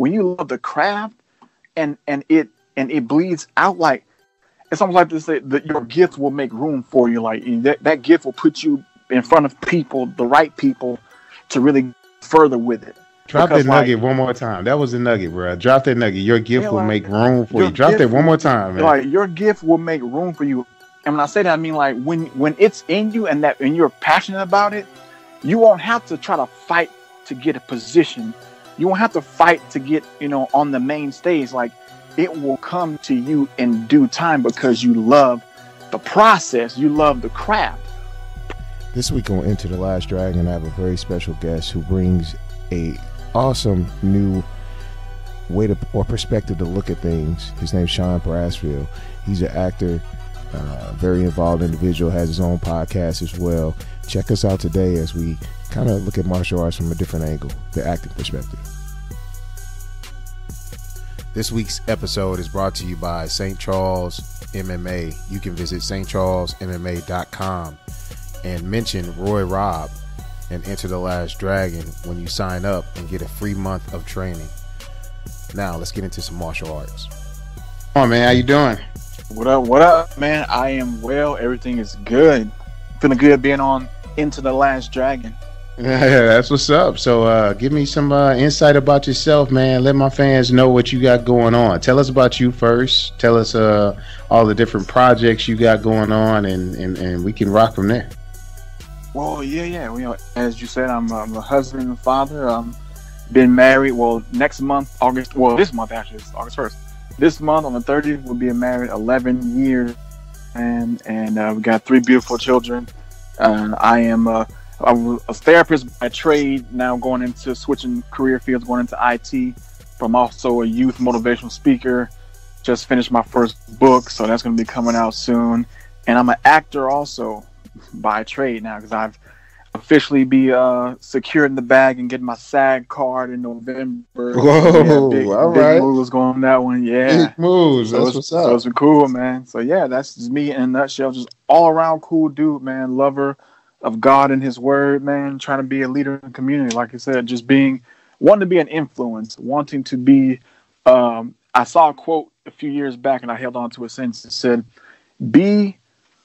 when you love the craft and it bleeds out, like it's almost like to say that your gift will make room for you. Like that gift will put you in front of people, the right people, to really further with it. Drop that nugget one more time. That was the nugget, bro. Drop that nugget. Your gift will make room for you. Drop that one more time, man. Like your gift will make room for you. And when I say that, I mean like when it's in you and you're passionate about it, you won't have to try to fight to get a position. You won't have to fight to get, on the main stage. Like it will come to you in due time because you love the process. You love the craft. This week on Into the Last Dragon, I have a very special guest who brings a awesome new way or perspective to look at things. His name's Sean Brasfield. He's an actor, very involved individual, has his own podcast as well. Check us out today as we kind of look at martial arts from a different angle, the acting perspective. This week's episode is brought to you by St. Charles MMA. You can visit stcharlesmma.com and mention RoyRob and Enter the Last Dragon when you sign up and get a free month of training. Now let's get into some martial arts. Come on, man, how you doing? What up, man? I am well. Everything is good. Feeling good being on Into the Last Dragon. Yeah, that's what's up. So give me some insight about yourself, man. Let my fans know what you got going on. Tell us about you first. Tell us all the different projects you got going on, and we can rock from there. Well, yeah. As you said, I'm a husband and father. Been married. Well, next month, August. Well, this month actually, it's August 1st. This month on the 30th, we'll be married 11 years, and we got 3 beautiful children. I'm a therapist by trade. Now going into switching career fields, going into IT. I'm also a youth motivational speaker. Just finished my first book, so that's going to be coming out soon. And I'm an actor also by trade now because I've officially be secured in the bag and getting my SAG card in November. Whoa, big right. moves going on that one. Yeah, big moves. That's what's up. So it's cool, man. So yeah, that's just me in a nutshell. Just all around cool dude, man. Lover of God and His Word, man. Trying to be a leader in the community, like I said. Just wanting to be an influence, wanting to be. I saw a quote a few years back, and I held on to it since. It said, "Be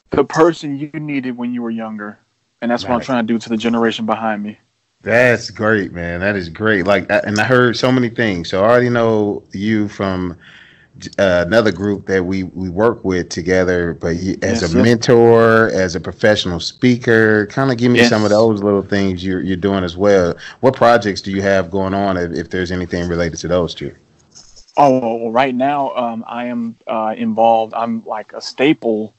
the person you needed when you were younger." And that's what I'm trying to do to the generation behind me. That's great, man. That is great. And I heard so many things. So I already know you from another group that we work with together, but as a mentor, as a professional speaker, kind of give me some of those little things you're doing as well. What projects do you have going on, if there's anything related to those two? Oh, well, right now I am involved. I'm like a staple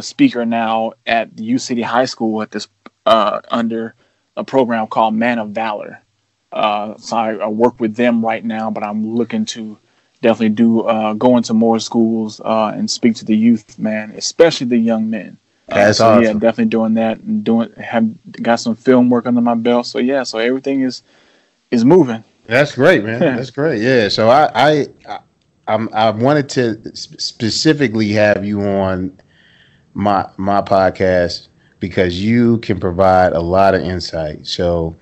speaker now at the U City High School at this under a program called Man of Valor. So I work with them right now, but I'm looking to definitely go into more schools and speak to the youth, man, especially the young men. That's awesome. Yeah, definitely doing that and got some film work under my belt. So yeah, so everything is moving. That's great, man. That's great. Yeah. So I wanted to specifically have you on my podcast because you can provide a lot of insight. So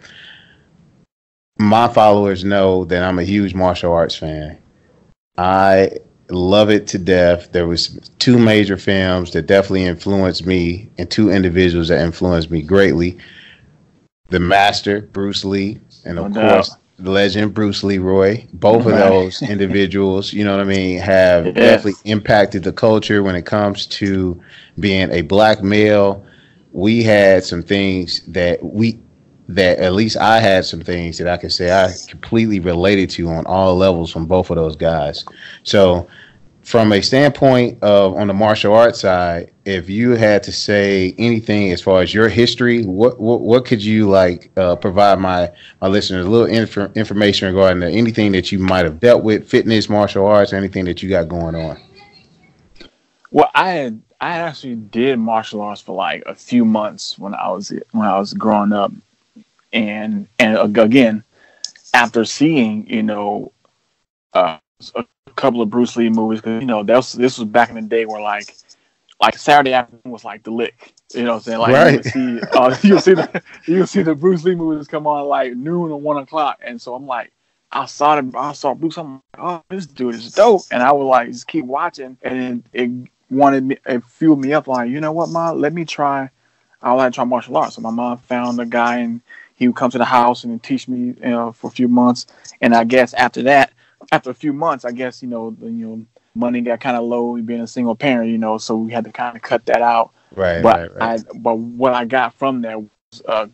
my followers know that I'm a huge martial arts fan. I love it to death. There was 2 major films that definitely influenced me and 2 individuals that influenced me greatly. The master, Bruce Lee, and of course, the legend, Bruce Leroy. Both of those individuals, you know what I mean, have definitely impacted the culture when it comes to being a black male. We had some things that at least I had some things that I could say I completely related to on all levels from both of those guys. So from a standpoint of on the martial arts side, if you had to say anything as far as your history, what could you provide my listeners a little information regarding anything that you might have dealt with, fitness, martial arts, anything that you got going on? Well, I actually did martial arts for like a few months when I was growing up. And again, after seeing, a couple of Bruce Lee movies, because, this was back in the day where like Saturday afternoon was like the lick, what I'm saying? Like, right. You'll see the Bruce Lee movies come on like noon or 1 o'clock. And so I'm like, I saw Bruce. I'm like, oh, this dude is dope, and I would like just keep watching, and it fueled me up. Like, you know what, Mom? Let me try. I like to try martial arts. So my mom found a guy, and he would come to the house and teach me, for a few months. And I guess after a few months, I guess money got kind of low, being a single parent, so we had to kind of cut that out. Right, but right. But what I got from there was a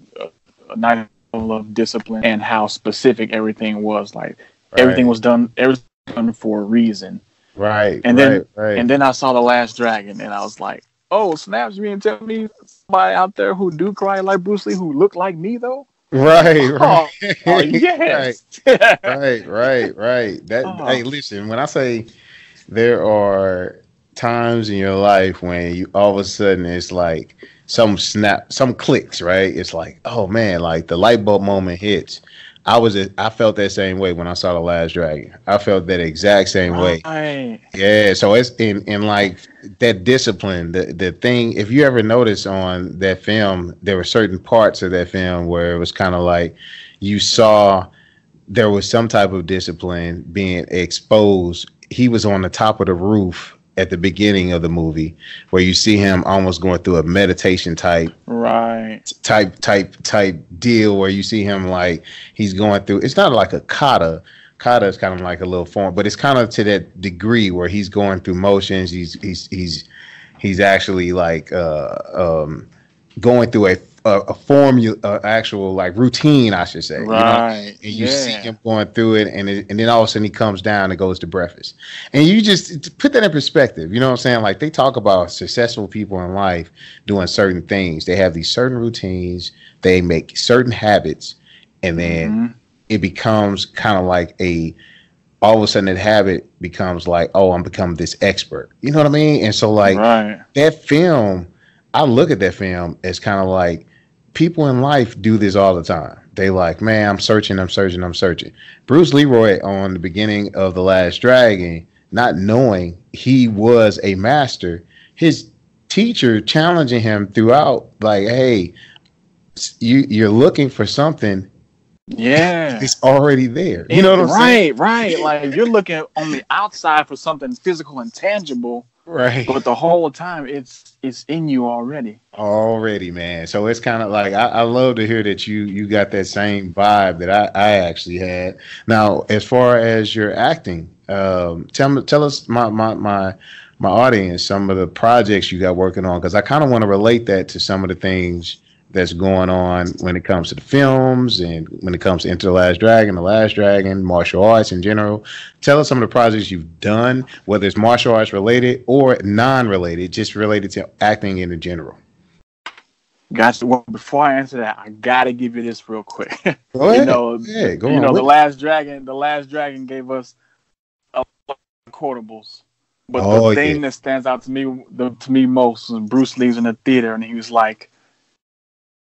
nice level of discipline and how specific everything was. Like everything was done for a reason. Right. And then I saw The Last Dragon, and I was like, oh, snaps! You mean tell me somebody out there who do cry like Bruce Lee who look like me though? Right. Oh yes. Right. Hey, listen. When I say there are times in your life when you all of a sudden it's like some clicks, right? It's like, oh man, like the light bulb moment hits. I felt that same way when I saw The Last Dragon. I felt that exact same way. Yeah, so it's in like that discipline, the thing. If you ever notice on that film, there were certain parts of that film where it was kind of like you saw there was some type of discipline being exposed. He was on the top of the roof at the beginning of the movie, where you see him almost going through a meditation type deal, where you see him like he's going through. It's not like a kata. Kata is kind of like a little form, but it's kind of to that degree where he's going through motions. He's actually like going through a formula, actual like routine, I should say. Right. And you see him going through it, and then all of a sudden he comes down and goes to breakfast. And you just put that in perspective. You know what I'm saying? Like they talk about successful people in life doing certain things. They have these certain routines. They make certain habits, and then it becomes kind of like all of a sudden that habit becomes like, oh, I'm becoming this expert. You know what I mean? And so like that film, I look at that film as kind of like people in life do this all the time. They like, man, I'm searching. Bruce Leroy on the beginning of The Last Dragon, not knowing he was a master, his teacher challenging him throughout, like, hey, you're looking for something. Yeah, it's already there. You know what I'm saying? Right. Like you're looking on the outside for something physical and tangible. Right. But the whole time it's in you already. Already, man. So it's kind of like I love to hear that you got that same vibe that I actually had. Now, as far as your acting, tell us my audience some of the projects you got working on, because I kind of want to relate that to some of the things that's going on when it comes to the films and when it comes to Enter the Last Dragon, martial arts in general. Tell us some of the projects you've done, whether it's martial arts related or non-related, just related to acting in general. Gotcha. Well, before I answer that, I gotta give you this real quick. Go ahead. Go on. The Last Dragon gave us a lot of quotables. But the thing that stands out to me most was Bruce Lee's in the theater, and he was like,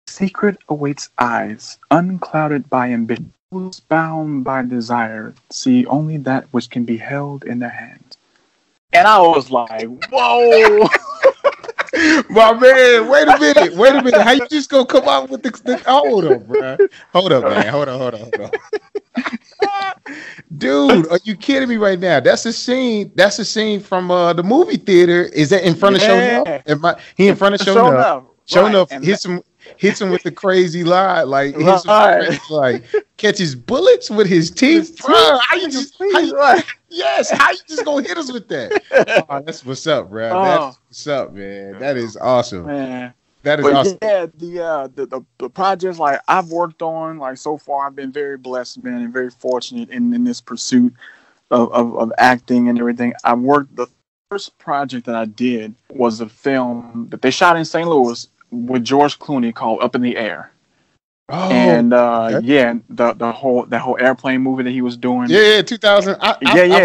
secret awaits eyes, unclouded by ambition, bound by desire, see only that which can be held in their hands. And I was like, whoa. My man, wait a minute. How you just gonna come out with the hold up, bro? Hold up, man. Hold on. Dude, are you kidding me right now? That's a scene from the movie theater. Is that in front of Sho'nuff? He in front of Sho'nuff? Sho'nuff hits him with the crazy lie, like like catches bullets with his teeth. How you just gonna hit us with that? Oh, that's what's up, bro. That's what's up, man. That is awesome. Man. That is awesome. Yeah, the projects like I've worked on, like so far, I've been very blessed, man, and very fortunate in this pursuit of acting and everything. The first project that I did was a film that they shot in St. Louis with George Clooney called Up in the Air. Oh, and the whole airplane movie that he was doing. Yeah, 2000. I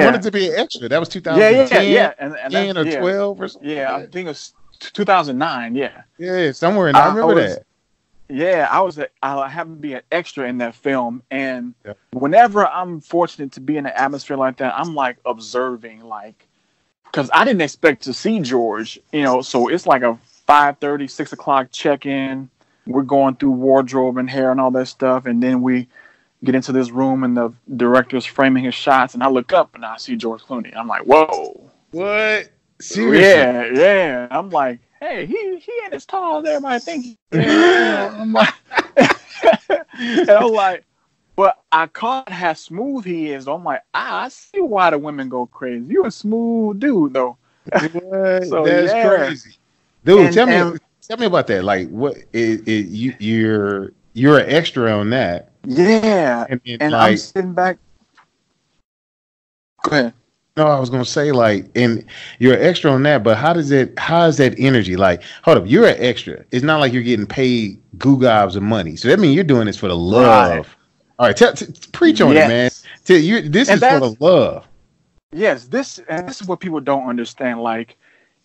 wanted to be an extra. That was 2010. Yeah, and 10 or 12 or something. Yeah, I think it was 2009. Yeah, somewhere. And I remember that. Yeah, I happened to be an extra in that film, and whenever I'm fortunate to be in an atmosphere like that, I'm like observing, like, because I didn't expect to see George, so it's like a 5:30, 6 o'clock check-in. We're going through wardrobe and hair and all that stuff, and then we get into this room and the director's framing his shots, and I look up and I see George Clooney. I'm like, whoa. What? Seriously? Yeah. I'm like, hey, he ain't as tall as everybody think he is. I'm like, and I'm like, but I caught how smooth he is. I'm like, I see why the women go crazy. You a smooth dude though. So that's crazy, dude. Tell me about that. Like, what you're an extra on that? Yeah, and like, I'm sitting back. Go ahead. No, I was gonna say, like, and you're an extra on that, but how is that energy? Like, hold up, you're an extra. It's not like you're getting paid gobs of money. So that means you're doing this for the love. Right. All right, preach on it, man. This is for the love. Yes, this is what people don't understand. Like,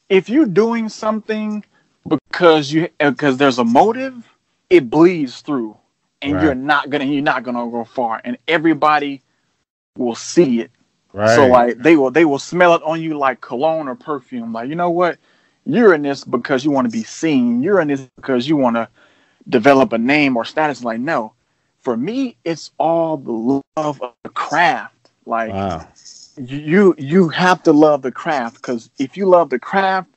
if you're doing something because there's a motive, it bleeds through, and you're not gonna go far, and everybody will see it. Right. So like they will smell it on you like cologne or perfume. Like, you know what? You're in this because you want to be seen. You're in this because you want to develop a name or status. Like, no. For me, it's all the love of the craft. Like, wow. You have to love the craft, because if you love the craft,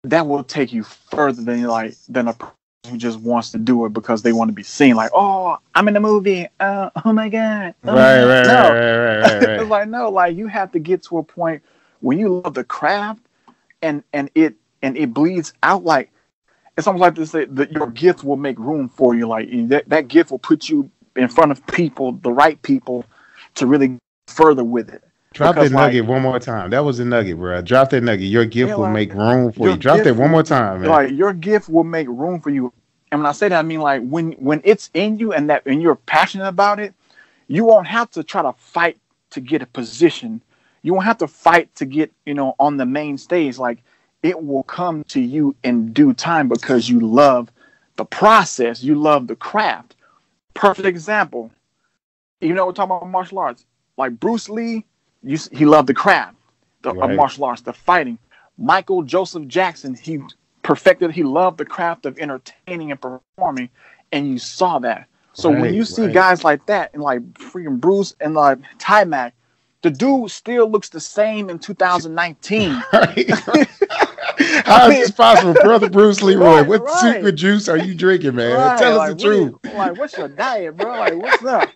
that will take you further than a person who just wants to do it because they want to be seen. Like, oh, I'm in the movie. Oh my god. Right. It's like, no, like, you have to get to a point when you love the craft, and it bleeds out. Like, it's almost like to say that your gift will make room for you. Like, that gift will put you in front of people, the right people, to really further with it. Drop that nugget one more time. That was a nugget, bro. Drop that nugget. Your gift will make room for you. Drop that one more time, man. Like, your gift will make room for you. And when I say that, I mean, like, when it's in you and you're passionate about it, you won't have to try to fight to get a position. You won't have to fight to get, on the main stage. Like, it will come to you in due time because you love the process. You love the craft. Perfect example. We're talking about martial arts. Like, Bruce Lee, he loved the craft of martial arts, the fighting. Michael Joseph Jackson, he loved the craft of entertaining and performing, and you saw that. So when you see guys like that, and like freaking Bruce and like Ty-Mac, the dude still looks the same in 2019. How is this possible, brother Bruce Leroy? What secret juice are you drinking, man? Tell us the truth. Like, what's your diet, bro? Like, what's up?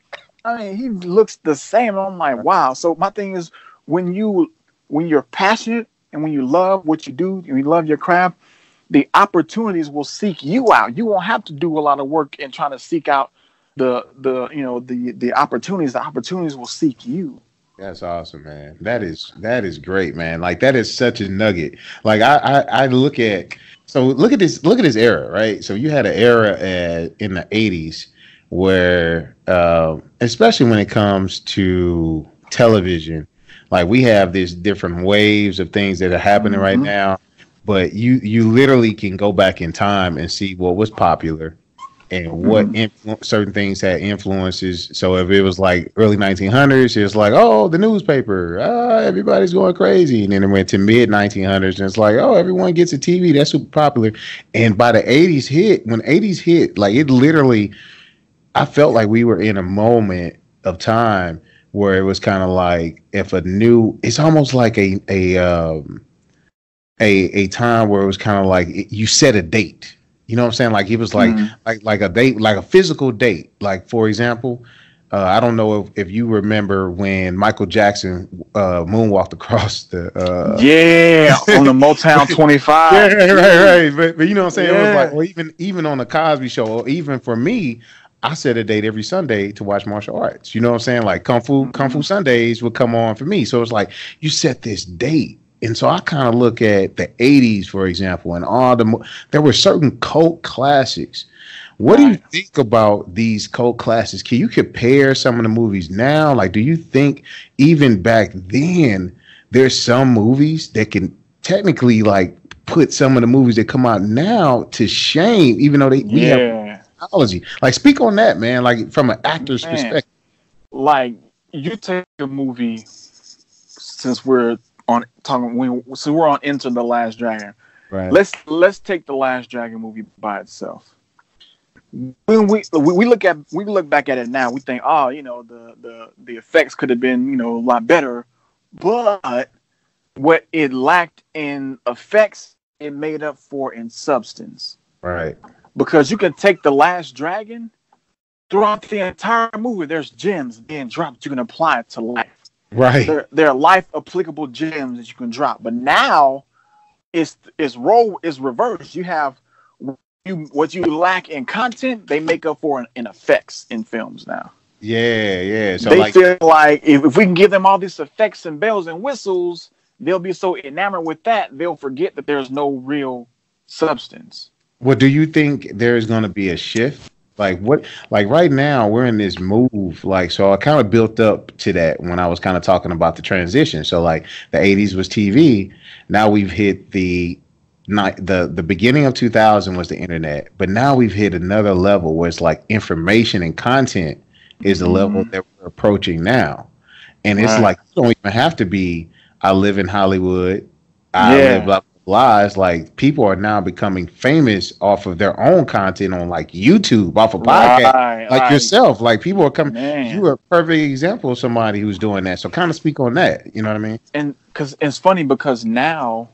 I mean, he looks the same. I'm like, wow. So my thing is, when you're passionate and when you love what you do and you love your craft, the opportunities will seek you out. You won't have to do a lot of work in trying to seek out the opportunities. The opportunities will seek you. That's awesome, man. That is great, man. Like, that is such a nugget. Like, I look at this era, right? So you had an era in the 80s where, especially when it comes to television, like, we have these different waves of things that are happening right now, but you literally can go back in time and see what was popular and what certain things had influences. So if it was like early 1900s, it's like, oh, the newspaper, everybody's going crazy. And then it went to mid 1900s, and it's like, oh, everyone gets a TV, that's super popular. And by the 80s hit, like, it literally, I felt like we were in a moment of time where it was kind of like, it's almost like a time where it was kind of like you set a date. You know what I'm saying? Like, it was like a date, like a physical date. Like, for example, I don't know if you remember when Michael Jackson moonwalked across the on the Motown 25. Yeah, right. But you know what I'm saying? Yeah. It was like, or even on the Cosby Show, or even for me, I set a date every Sunday to watch martial arts. You know what I'm saying? Like, Kung Fu Sundays would come on for me. So it's like, you set this date. And so I kind of look at the 80s, for example, and there were certain cult classics. What do you think about these cult classics? Can you compare some of the movies now? Like, do you think even back then there's some movies that can technically, like, put some of the movies that come out now to shame, even though we have technology? Like, speak on that, man. Like, from an actor's perspective. Like, you take a movie, since we're on Enter the Last Dragon. Right. Let's take the Last Dragon movie by itself. when we look back at it now, we think, oh, the effects could have been, a lot better, but what it lacked in effects, it made up for in substance. Right. Because you can take The Last Dragon, throughout the entire movie, there's gems being dropped you can apply it to life. Right. There are life applicable gems that you can drop. But now it's reversed. You have what you lack in content, they make up for in effects in films now. Yeah. So they feel like if we can give them all these effects and bells and whistles, they'll be so enamored with that, they'll forget that there's no real substance. Well, do you think there's going to be a shift? Like right now we're in this move. Like, so I kind of built up to that when I was kind of talking about the transition. So like the 80s was TV. Now we've hit the beginning of 2000 was the internet, but now we've hit another level where it's like information and content is the level that we're approaching now. And it's like, you don't even have to be, I live in Hollywood. I live blah, blah, blah. It's like people are now becoming famous off of their own content on like YouTube, off of podcasts, like yourself. Like people are coming. Man. You are a perfect example of somebody who's doing that. So kind of speak on that. You know what I mean? And because it's funny because now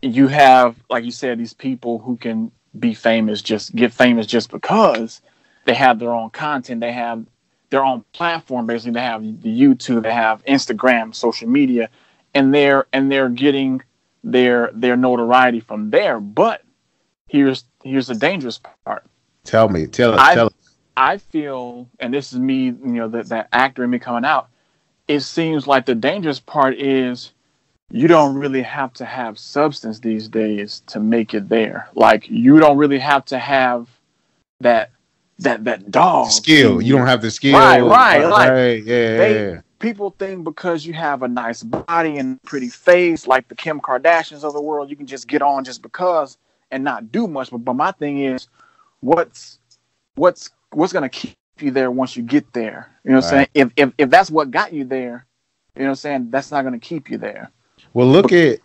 you have, like you said, these people who can be famous, just get famous just because they have their own content. They have their own platform. Basically, they have the YouTube, they have Instagram, social media, and they're getting their notoriety from there. But here's the dangerous part. Tell us. I feel, and this is me, that actor in me coming out. It seems like the dangerous part is you don't really have to have substance these days to make it there. Like you don't really have to have that dog skill. You don't have the skill. Right. Yeah. People think because you have a nice body and pretty face, like the Kim Kardashians of the world, you can just get on just because and not do much. But my thing is, what's gonna keep you there once you get there? You know what I'm saying? If that's what got you there, you know what I'm saying, that's not gonna keep you there. Well, look at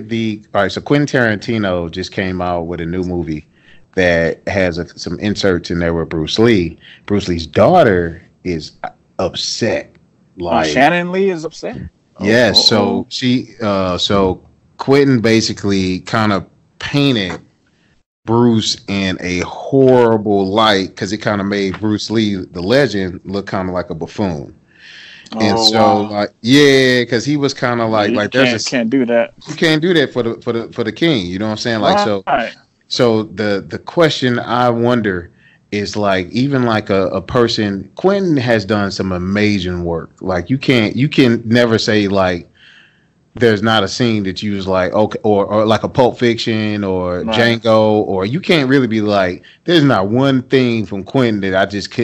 the all right. So Quentin Tarantino just came out with a new movie that has some inserts in there with Bruce Lee. Bruce Lee's daughter is upset. Like Shannon Lee is upset. Yes. So so Quentin basically kind of painted Bruce in a horrible light because it kind of made Bruce Lee, the legend, look kind of like a buffoon. And because he was kind of like can't do that. You can't do that for the king. You know what I'm saying? Like So the question I wonder is like even like a person. Quentin has done some amazing work. Like you can never say like there's not a scene that you was like okay or like a Pulp Fiction or Django, or you can't really be like there's not one thing from Quentin that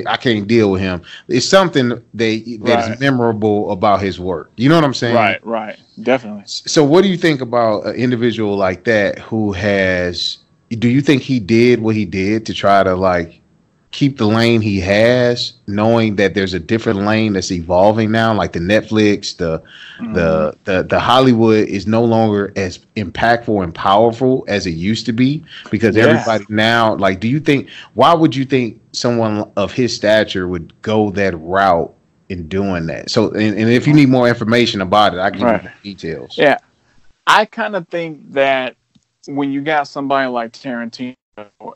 I can't deal with him. It's something that is memorable about his work. You know what I'm saying? Right, definitely. So what do you think about an individual like that who has? Do you think he did what he did to try to like keep the lane he has, knowing that there's a different lane that's evolving now, like the Netflix, the Hollywood is no longer as impactful and powerful as it used to be because everybody now, like, why would you think someone of his stature would go that route in doing that? So, and if you need more information about it, I can give you the details. Yeah. I kind of think that when you got somebody like Tarantino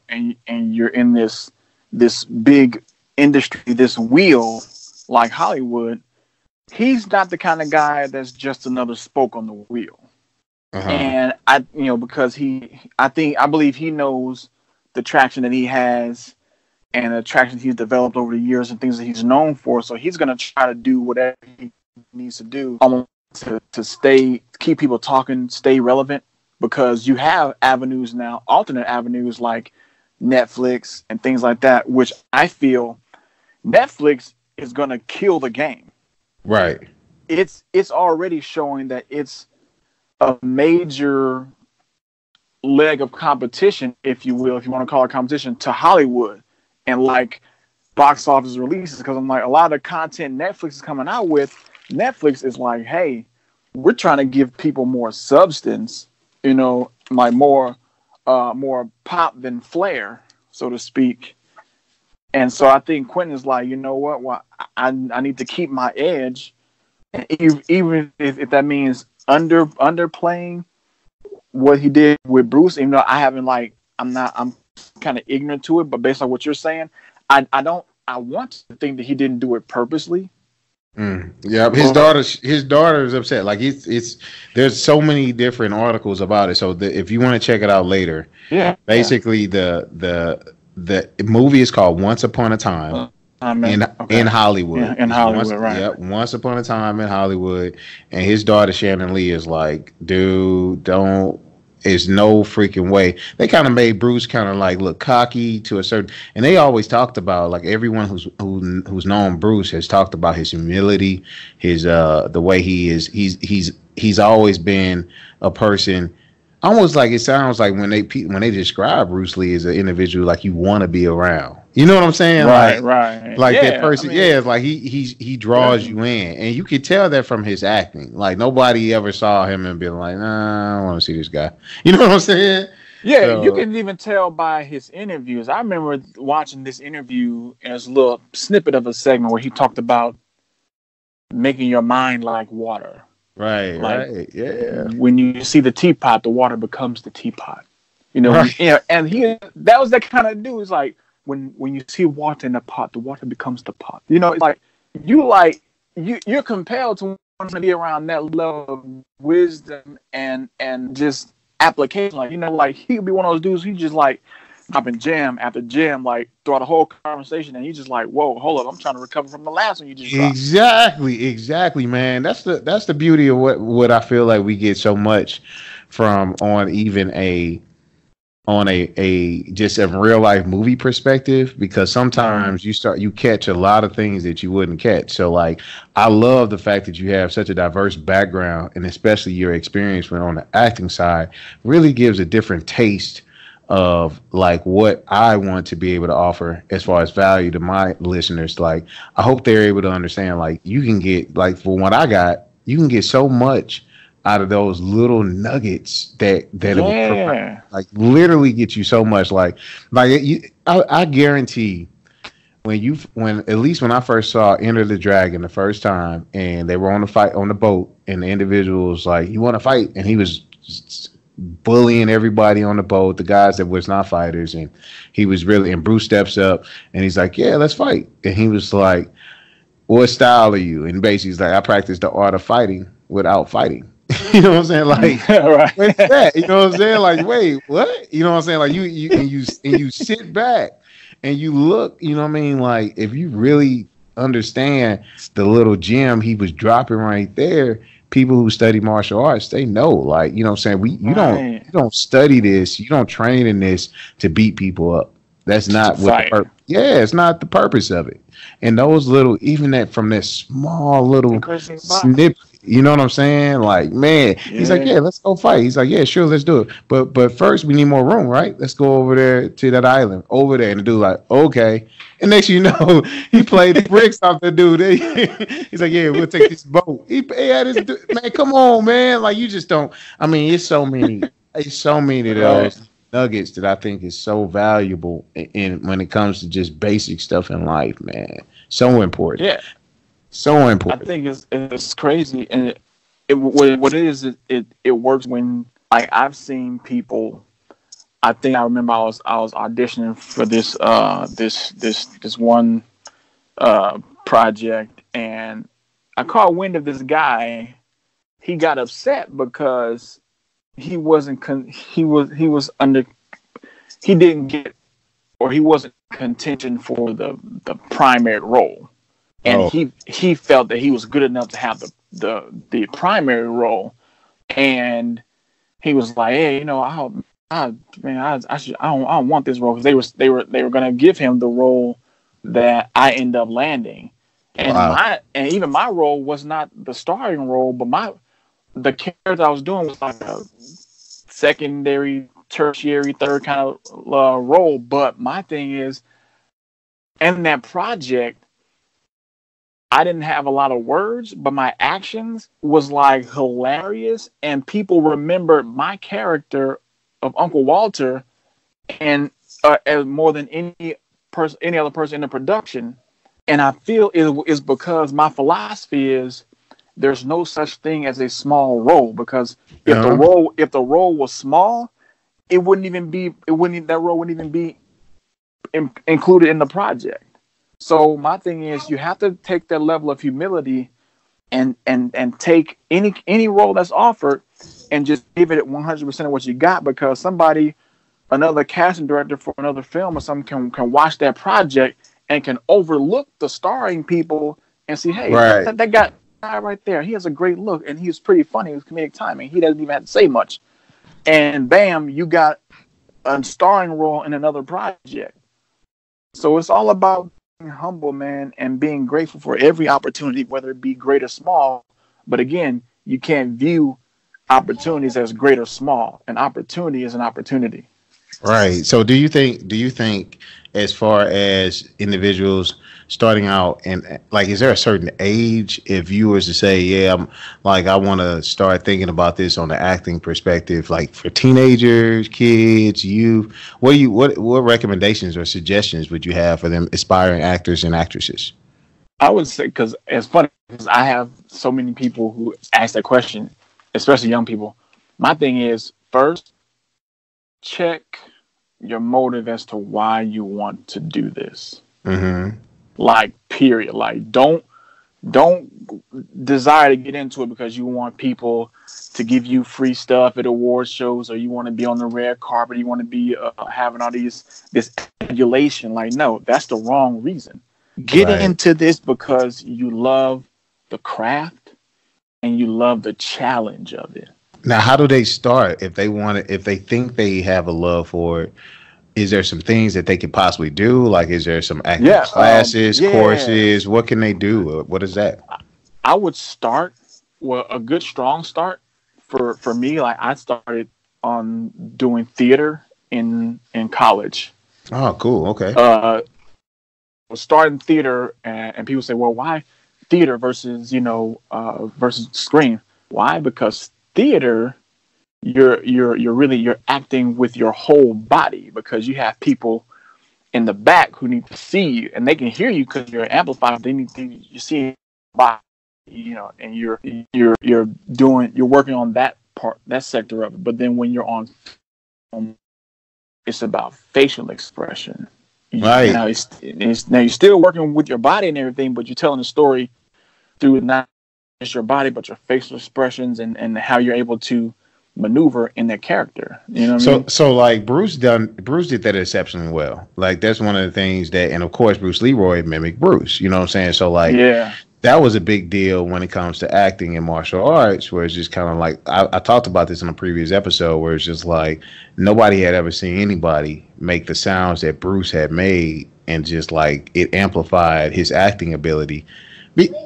and you're in this big industry, this wheel like Hollywood, he's not the kind of guy that's just another spoke on the wheel. And because I believe he knows the traction that he has and the traction he's developed over the years and things that he's known for. So he's going to try to do whatever he needs to do to keep people talking, stay relevant, because you have avenues now, alternate avenues like Netflix and things like that, which I feel Netflix is going to kill the game. Right. It's already showing that it's a major leg of competition, if you will, if you want to call it competition, to Hollywood and like box office releases. Because I'm like, a lot of the content Netflix is coming out with, Netflix is like, hey, we're trying to give people more substance, like more pop than flair. so to speak. And so I think Quentin's like, you know what? Well, I need to keep my edge, and even if that means underplaying what he did with Bruce. Even though I'm kind of ignorant to it, but based on what you're saying, I want to think that he didn't do it purposely. Yeah, his daughter is upset. Like it's there's so many different articles about it. So if you want to check it out later, basically the movie is called Once Upon a Time in Hollywood. Yeah, in Hollywood, right? Yep, Once Upon a Time in Hollywood, and his daughter Shannon Lee is like, dude, don't. Is no freaking way. They kind of made Bruce kind of like look cocky to a certain, and they always talked about, like, everyone who's known Bruce has talked about his humility, his the way he is. He's always been a person. Almost like it sounds like when they describe Bruce Lee as an individual, like you want to be around. You know what I'm saying? Right. Like that person. I mean, it's like he draws you in, and you could tell that from his acting. Like nobody ever saw him and been like, nah, I don't want to see this guy. You know what I'm saying? Yeah, so, you can even tell by his interviews. I remember watching this interview, and there's a little snippet of a segment where he talked about making your mind like water. Right. Yeah. When you see the teapot, the water becomes the teapot. You know, right. And that was that kind of dude. It's like when you see water in the pot, the water becomes the pot. You know, it's like you're compelled to want to be around that level of wisdom and just application. Like, you know, like he could be one of those dudes who just like dropping jam after jam, like throughout the whole conversation, and he's just like, "Whoa, hold up! I'm trying to recover from the last one you just dropped." Exactly, man. That's the beauty of what I feel like we get so much from on a just a real life movie perspective, because sometimes you catch a lot of things that you wouldn't catch. So like, I love the fact that you have such a diverse background, and especially your experience on the acting side really gives a different taste of like what I want to be able to offer as far as value to my listeners. Like, I hope they're able to understand, like, you can get, like, for what I got, you can get so much out of those little nuggets that like literally get you so much. I guarantee when at least when I first saw Enter the Dragon the first time, and they were on the boat, and the individual was like, "You want to fight?" and he was bullying everybody on the boat, the guys that was not fighters, and he was really, and Bruce steps up and he's like, "Yeah, let's fight." And he was like, "What style are you?" And basically he's like, "I practice the art of fighting without fighting." You know what I'm saying? Like, right. What's that? You know what I'm saying? Like, wait, what? You know what I'm saying? Like, you sit back and you look, you know what I mean? Like, if you really understand the little gem he was dropping right there, people who study martial arts, they know, like, you know what I'm saying? You don't study this, you don't train in this to beat people up. That's not what it's not the purpose of it. And those little, even that from that small little snippet, you know what I'm saying? Like, man, he's like, "Yeah, let's go fight." He's like, "Yeah, sure, let's do it. But first we need more room, right? Let's go over there to that island over there." And the dude like, "Okay." And next you know, he played the bricks off the dude. He's like, "Yeah, we'll take this boat." He had his man, come on, man. Like, you just don't. I mean, it's so many of those nuggets that I think is so valuable in when it comes to just basic stuff in life, man. So important. Yeah. So important. I think it's crazy, and what it is, it works when, like, I've seen people. I think I remember I was auditioning for this one project, and I caught wind of this guy. He got upset because he wasn't he didn't get, or he wasn't contention for the primary role. And he felt that he was good enough to have the primary role, and he was like, "Hey, you know, I don't want this role," because they were going to give him the role that I end up landing, and even my role was not the starring role, but the character I was doing was like a secondary, tertiary, third kind of role. But my thing is, in that project, I didn't have a lot of words, but my actions was like hilarious, and people remembered my character of Uncle Walter, and as more than any other person in the production. And I feel it is because my philosophy is there's no such thing as a small role, because if the role was small, that role wouldn't even be included in the project. So my thing is, you have to take that level of humility and take any role that's offered and just give it 100% of what you got, because another casting director for another film or something can watch that project and can overlook the starring people and see, hey, that guy right there, he has a great look and he's pretty funny with comedic timing. He doesn't even have to say much. And bam, you got a starring role in another project. So it's all about being humble, man, and being grateful for every opportunity, whether it be great or small. But again, you can't view opportunities as great or small. An opportunity is an opportunity. Right. So do you think as far as individuals starting out, and like, is there a certain age if you was to say, yeah, I want to start thinking about this on the acting perspective, like for teenagers, kids, youth, what recommendations or suggestions would you have for them aspiring actors and actresses? I would say, because it's funny, because I have so many people who ask that question, especially young people. My thing is, first, check your motive as to why you want to do this. Mm-hmm. Like, period. Like, don't desire to get into it because you want people to give you free stuff at award shows, or you want to be on the red carpet, you want to be having all this adulation. Like, no, that's the wrong reason. Get into this because you love the craft and you love the challenge of it. Now, how do they start if they think they have a love for it? Is there some things that they could possibly do? Like, is there some acting classes, courses? What can they do? What is that? I would start, a good strong start for me. Like, I started on doing theater in college. Oh, cool. Okay. Starting theater, and people say, well, why theater versus screen? Why? Because theater, you're acting with your whole body, because you have people in the back who need to see you, and they can hear you because you're amplified. They need to you see your body, and you're working on that part, that sector of it. But then when you're on film, it's about facial expression. Right. Now you're still working with your body and everything, but you're telling the story through not just your body, but your facial expressions and how you're able to maneuver in that character. You know what I mean? So like Bruce did that exceptionally well. Like, that's one of the things that, and of course Bruce Leroy mimicked Bruce. You know what I'm saying? So like, that was a big deal when it comes to acting and martial arts, where it's just kind of like, I talked about this in a previous episode, where it's just like nobody had ever seen anybody make the sounds that Bruce had made, and just like it amplified his acting ability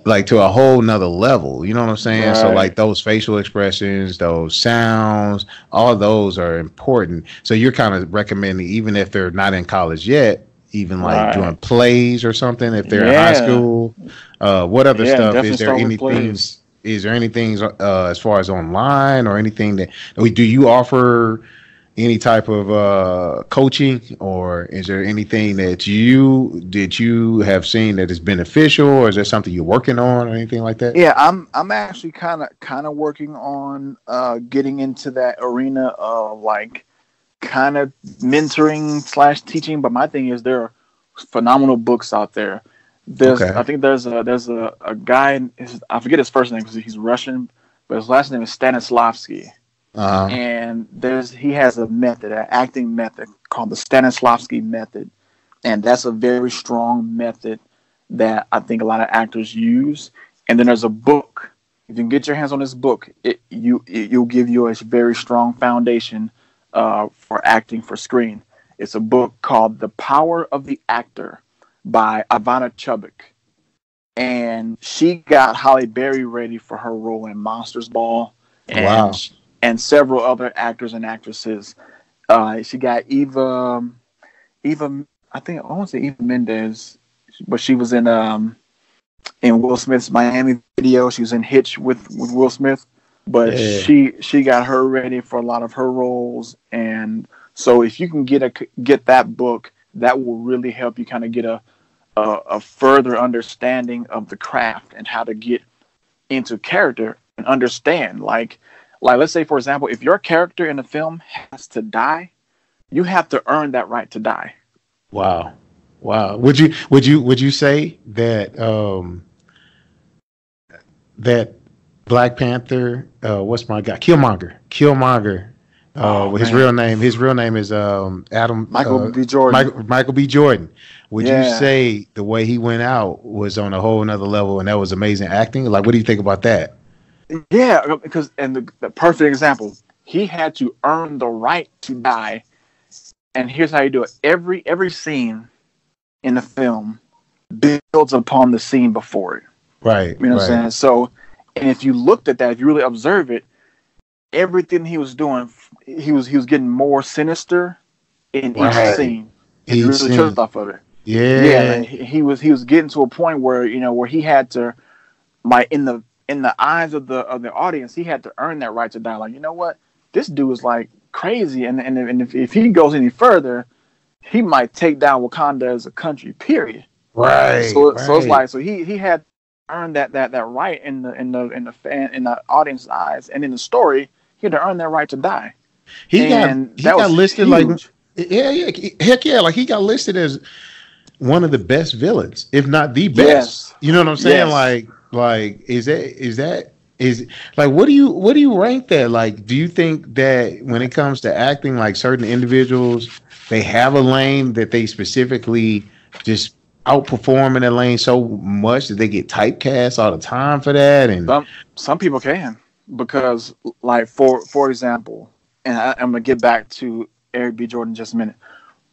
like to a whole nother level. You know what I'm saying? Right. So like those facial expressions, those sounds, all those are important. So you're kind of recommending, even if they're not in college yet, even like doing plays or something, if they're in high school. What other stuff? Is there anything? Is there anything as far as online or anything that do you offer? Any type of coaching, or is there anything that you have seen that is beneficial, or is there something you're working on or anything like that? Yeah, I'm actually kind of working on getting into that arena of like kind of mentoring / teaching. But my thing is, there are phenomenal books out there. I think there's a guy, I forget his first name because he's Russian, but his last name is Stanislavski. And he has a method, an acting method called the Stanislavski method, and that's a very strong method that I think a lot of actors use. And then there's a book. If you can get your hands on this book, you'll give you a very strong foundation for acting for screen. It's a book called The Power of the Actor by Ivana Chubbuck, and she got Halle Berry ready for her role in Monsters Ball. And several other actors and actresses. She got Eva, I think I want to say Eva Mendes, but she was in Will Smith's Miami video. She was in Hitch with Will Smith, but she got her ready for a lot of her roles. And So if you can get that book, that will really help you kind of get a further understanding of the craft and how to get into character and understand. Like let's say, for example, if your character in the film has to die, you have to earn that right to die. Wow. Would you say that that Black Panther, what's my guy? Killmonger. His real name is Adam Michael B. Jordan. Michael B. Jordan. Would you say the way he went out was on a whole nother level, and that was amazing acting? Like, what do you think about that? Yeah, because the perfect example, he had to earn the right to die, and here's how you do it. Every scene in the film builds upon the scene before it. Right. You know what I'm saying? So, and if you looked at that, if you really observe it, everything he was doing, he was getting more sinister in each scene. He really tripped off of it. Yeah. And he was getting to a point where where he had to, like, in the eyes of the audience, he had to earn that right to die. Like, you know what, this dude is like crazy, and if he goes any further, he might take down Wakanda as a country. Period. Right. So it's like, so he had earned that right in the audience's eyes, and in the story, he had to earn that right to die. He got listed huge. Heck yeah, like he got listed as one of the best villains, if not the best. Yes. You know what I'm saying? Yes. Like is like, what do you rank that? Like, do you think that when it comes to acting, like certain individuals, they have a lane that they specifically just outperform in that lane so much that they get typecast all the time for that? And some people can, because, like, for example, and I'm gonna get back to Eric B. Jordan in just a minute,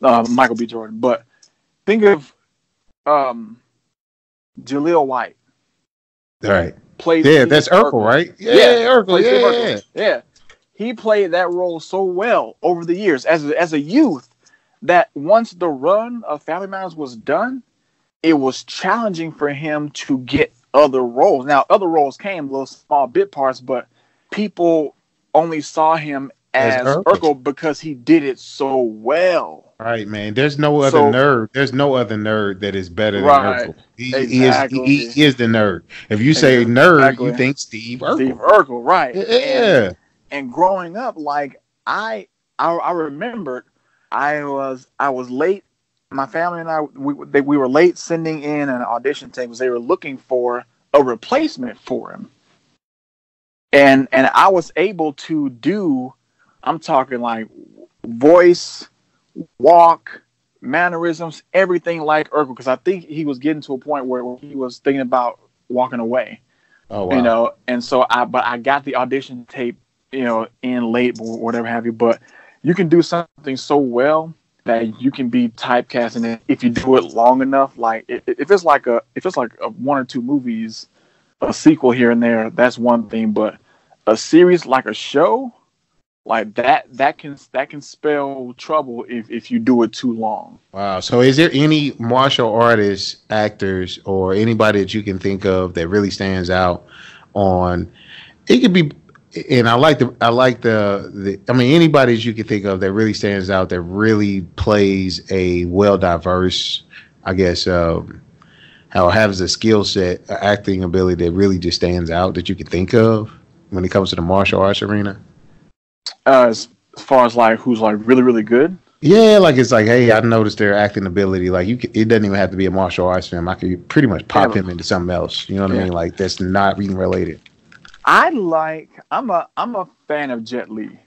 Michael B. Jordan, but think of Jaleel White. All right. That's Urkel, right? Yeah, Urkel. Yeah. He played that role so well over the years as a youth that once the run of Family Matters was done, it was challenging for him to get other roles. Now, other roles came, little small bit parts, but people only saw him as Urkel because he did it so well. Right, man. There's no other nerd. There's no other nerd that is better than Urkel. He is the nerd. If you say nerd, you think Steve Urkel. Steve Urkel, right? Yeah. And growing up, like I remembered, I was late. My family and I we were late sending in an audition tape because they were looking for a replacement for him. And I was able to do, I'm talking like voice, walk, mannerisms, everything like Urkel, because I think he was getting to a point where he was thinking about walking away. Oh, wow. And so I got the audition tape, in late or whatever have you, but you can do something so well that you can be typecast, and if you do it long enough, like if it's like a one or two movies, a sequel here and there, that's one thing, but a series like a show, like that can spell trouble if you do it too long. Wow. So is there any martial artists, actors, or anybody that you can think of that really stands out on, it could be, and I like the I mean, anybody that you can think of that really stands out, that really plays a well diverse, I guess, how has a skill set, acting ability that really just stands out that you can think of when it comes to the martial arts arena? As far as like who's like really, really good? Yeah, like it's like, hey, I noticed their acting ability. Like it doesn't even have to be a martial arts film. I could pretty much pop him into something else. You know what I mean? Like that's not even related. I'm a fan of Jet Li.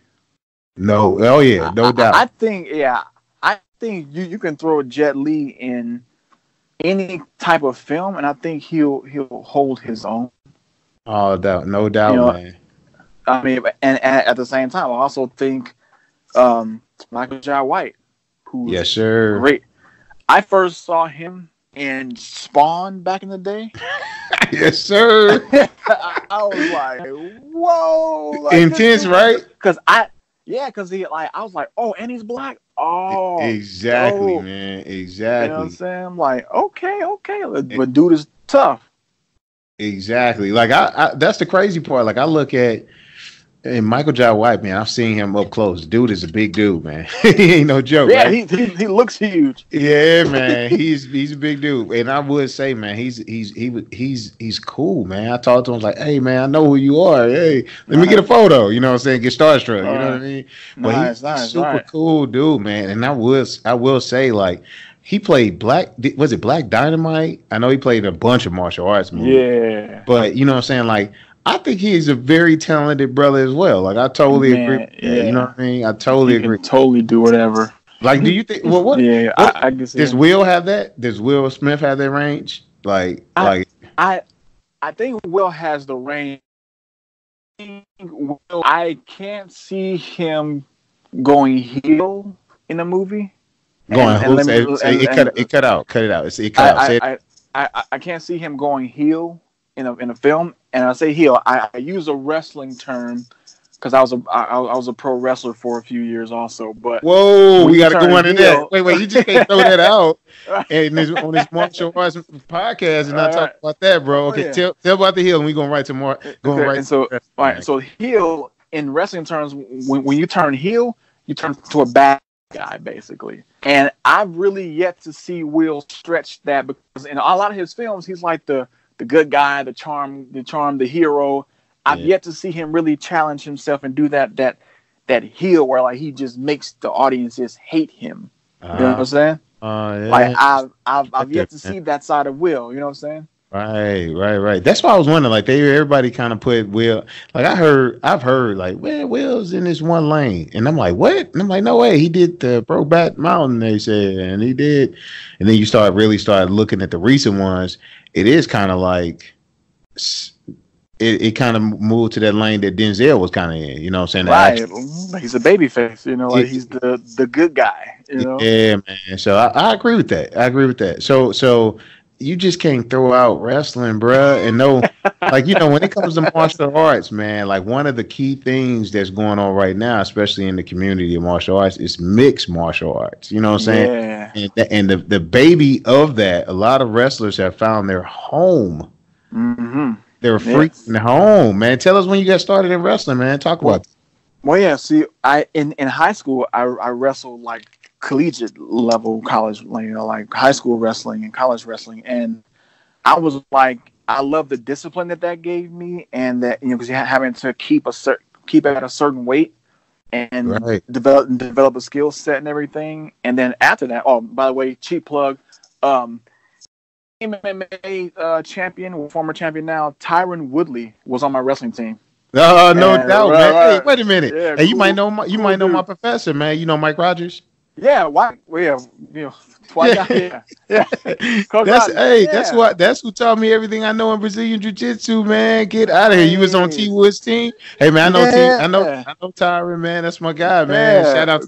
No, oh yeah, no doubt. I think you can throw Jet Li in any type of film, and I think he'll hold his own. Oh, no doubt, man. I mean, and at the same time, I also think Michael Jai White, who's yes, sir, great. I first saw him in Spawn back in the day. Yes, sir. I was like, whoa, like, intense, right? Because he like, I was like, oh, and he's black. Oh, exactly, man, exactly. You know what I'm saying? I'm like, okay, but dude is tough. Exactly. Like I that's the crazy part. Like I look at And Michael Jai White, man, I've seen him up close. Dude is a big dude, man. He ain't no joke. Yeah, right? he looks huge. Yeah, man, he's a big dude, and I would say, man, he's cool, man. I talked to him like, hey, man, I know who you are. Hey, let me get a photo. You know what I'm saying? Get starstruck. You know what I mean? But he's super cool, dude, man. And I will say, like, he played was it Black Dynamite? I know he played a bunch of martial arts movies. Yeah, but you know what I'm saying, like. I think he's a very talented brother as well. Like I totally agree with that. Yeah. You know what I mean? I totally agree. Totally do whatever. Like, do you think? Well, what? Yeah, I guess. Does Will have that? Does Will Smith have that range? I think Will has the range. I can't see him going heel in a movie. It cut out. Cut it out. I can't see him going heel in a film. And I say heel. I use a wrestling term because I was a pro wrestler for a few years also. But whoa, we got to go into that. Wait, you just can't throw that out and on this martial arts podcast and not talk about that, bro. Okay, tell about the heel, and we going right to more. So heel in wrestling terms, when you turn heel, you turn to a bad guy basically. And I've really yet to see Will stretch that because in a lot of his films, he's like the good guy, the charm, the hero. I've yet to see him really challenge himself and do that heel where like he just makes the audience just hate him. You know what I'm saying? Like I've yet to see that side of Will. You know what I'm saying? Right. That's why I was wondering. Like everybody kind of put Will. Like I've heard like, well, Will's in this one lane, and I'm like, what? And I'm like, no way. He did the Brokeback Mountain. They said, and he did. And then you start looking at the recent ones. It is kind of like it kind of moved to that lane that Denzel was kind of in. You know what I'm saying? Right. He's a baby face. You know, like he's the good guy. You know? Yeah, man. So I agree with that. So you just can't throw out wrestling, bruh. And no, like, you know, when it comes to martial arts, man, like one of the key things that's going on right now, especially in the community of martial arts, is mixed martial arts. You know what I'm saying? Yeah. And the baby of that, a lot of wrestlers have found their home. Mm-hmm. They're freaking home, man. Tell us when you got started in wrestling, man. Talk about it. Well, yeah. See, in high school, I wrestled like collegiate level college, you know, like high school wrestling and college wrestling, and I was like, I love the discipline that gave me, and that, you know, because you're having to keep at a certain weight and develop a skill set and everything, and then after that, oh, by the way, cheap plug, MMA champion, former champion now, Tyron Woodley was on my wrestling team. No doubt, man. Hey, wait a minute. Yeah, hey, you might know my professor, man. You know Mike Rogers. Yeah, why? Well, you know, twice. Yeah. That's who taught me everything I know in Brazilian Jiu-Jitsu, man. Get out of here. You was on T Wood's team. Hey, man, I know Tyron, man. That's my guy, man. Shout out,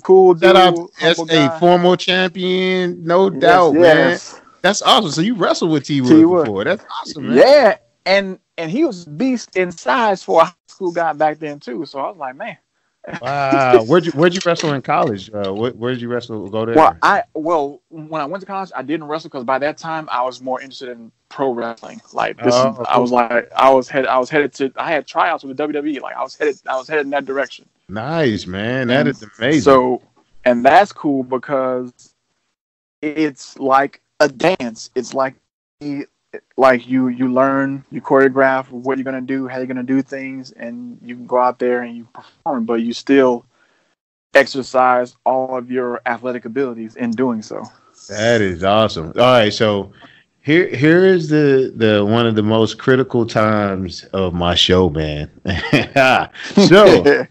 SA, former champion, no doubt, man. That's awesome. So you wrestled with T Wood before. That's awesome, man. Yeah, and he was beast in size for a high school guy back then too. So I was like, man. Wow. Where'd you wrestle in college? Where did you wrestle? Go there? Well, when I went to college, I didn't wrestle because by that time I was more interested in pro wrestling. Like this, I had tryouts with the WWE. Like I was headed in that direction. Nice, man. That is amazing. So, and that's cool because it's like a dance. It's like you learn, you choreograph what you're gonna do, how you're gonna do things, and you can go out there and you perform, but you still exercise all of your athletic abilities in doing so. That is awesome. All right, so here is the one of the most critical times of my show, man. So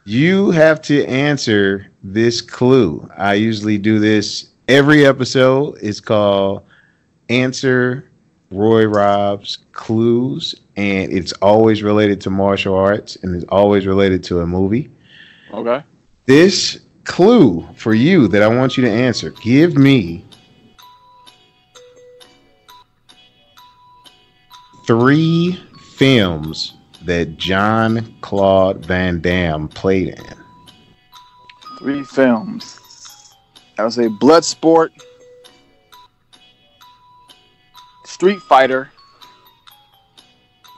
you have to answer this clue. I usually do this every episode. It's called Answer RoyRob's Clues, and it's always related to martial arts, and it's always related to a movie. Okay. This clue for you that I want you to answer. Give me 3 films that Jean-Claude Van Damme played in. 3 films. I would say Bloodsport, Street Fighter,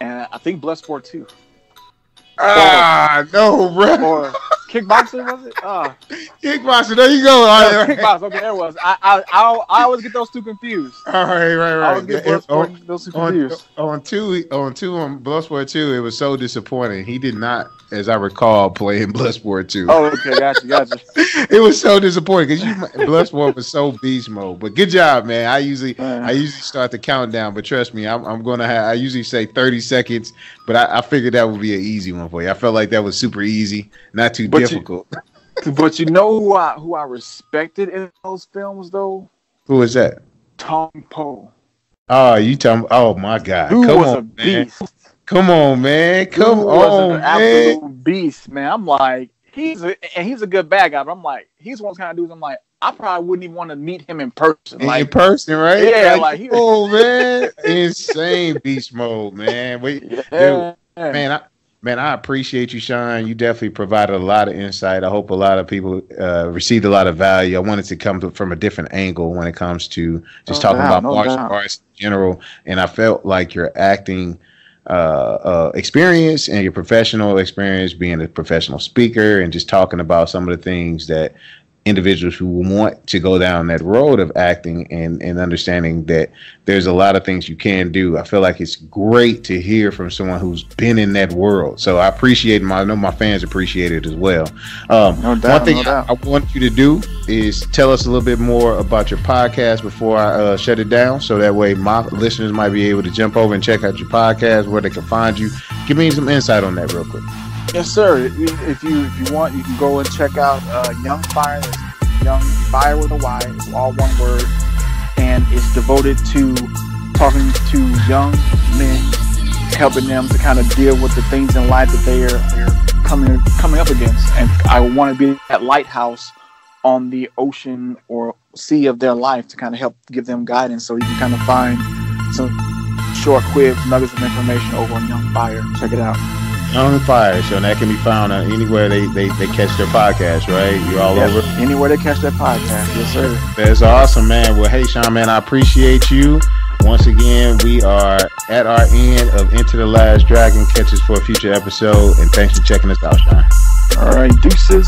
and I think Bloodsport 2. No, bro. Or kickboxer, was it? Kickboxer. There you go. Kickboxer. Okay, there it was. I always get those two confused. All right. I always get those two confused. On Bloodsport 2, it was so disappointing. He did not, as I recall, play in Bloodsport 2. Oh, okay, gotcha. It was so disappointing because Bloodsport was so beast mode. But good job, man. I usually start the countdown, but trust me, I'm gonna have. I usually say 30 seconds, but I figured that would be an easy one for you. I felt like that was super easy, not too difficult. But you know who I respected in those films though? Who was that? Tom Poe. Oh, you tell me. Oh my God! Who was a beast? Come on, man! Come on, man! Absolute beast, man! I'm like, he's a good bad guy, but I'm like, he's one of those kind of dudes. I'm like, I probably wouldn't even want to meet him in person. In person, right? Yeah, like man, insane beast mode, man. Man, I appreciate you, Sean. You definitely provided a lot of insight. I hope a lot of people received a lot of value. I wanted to come from a different angle when it comes to just talking about martial arts in general. And I felt like your acting experience and your professional experience being a professional speaker and just talking about some of the things that individuals who want to go down that road of acting and understanding that there's a lot of things you can do. I feel like it's great to hear from someone who's been in that world. So I appreciate I know my fans appreciate it as well. One thing I want you to do is tell us a little bit more about your podcast before I shut it down. So that way my listeners might be able to jump over and check out your podcast, where they can find you. Give me some insight on that real quick. Yes, sir. If you want, you can go and check out Young Fire. It's Young Fire with a Y. It's all one word, and it's devoted to talking to young men, helping them to kind of deal with the things in life that they're coming up against. And I want to be that lighthouse on the ocean or sea of their life to kind of help give them guidance. So you can kind of find some short quibs, nuggets of information over on Young Fire. Check it out. Young Fire, so that can be found anywhere they catch their podcast, right? You're all over? Anywhere they catch their podcast, yes, sir. That's awesome, man. Well, hey, Sean, man, I appreciate you. Once again, we are at our end of Into the Last Dragon. Catch us for a future episode, and thanks for checking us out, Sean. All right, deuces.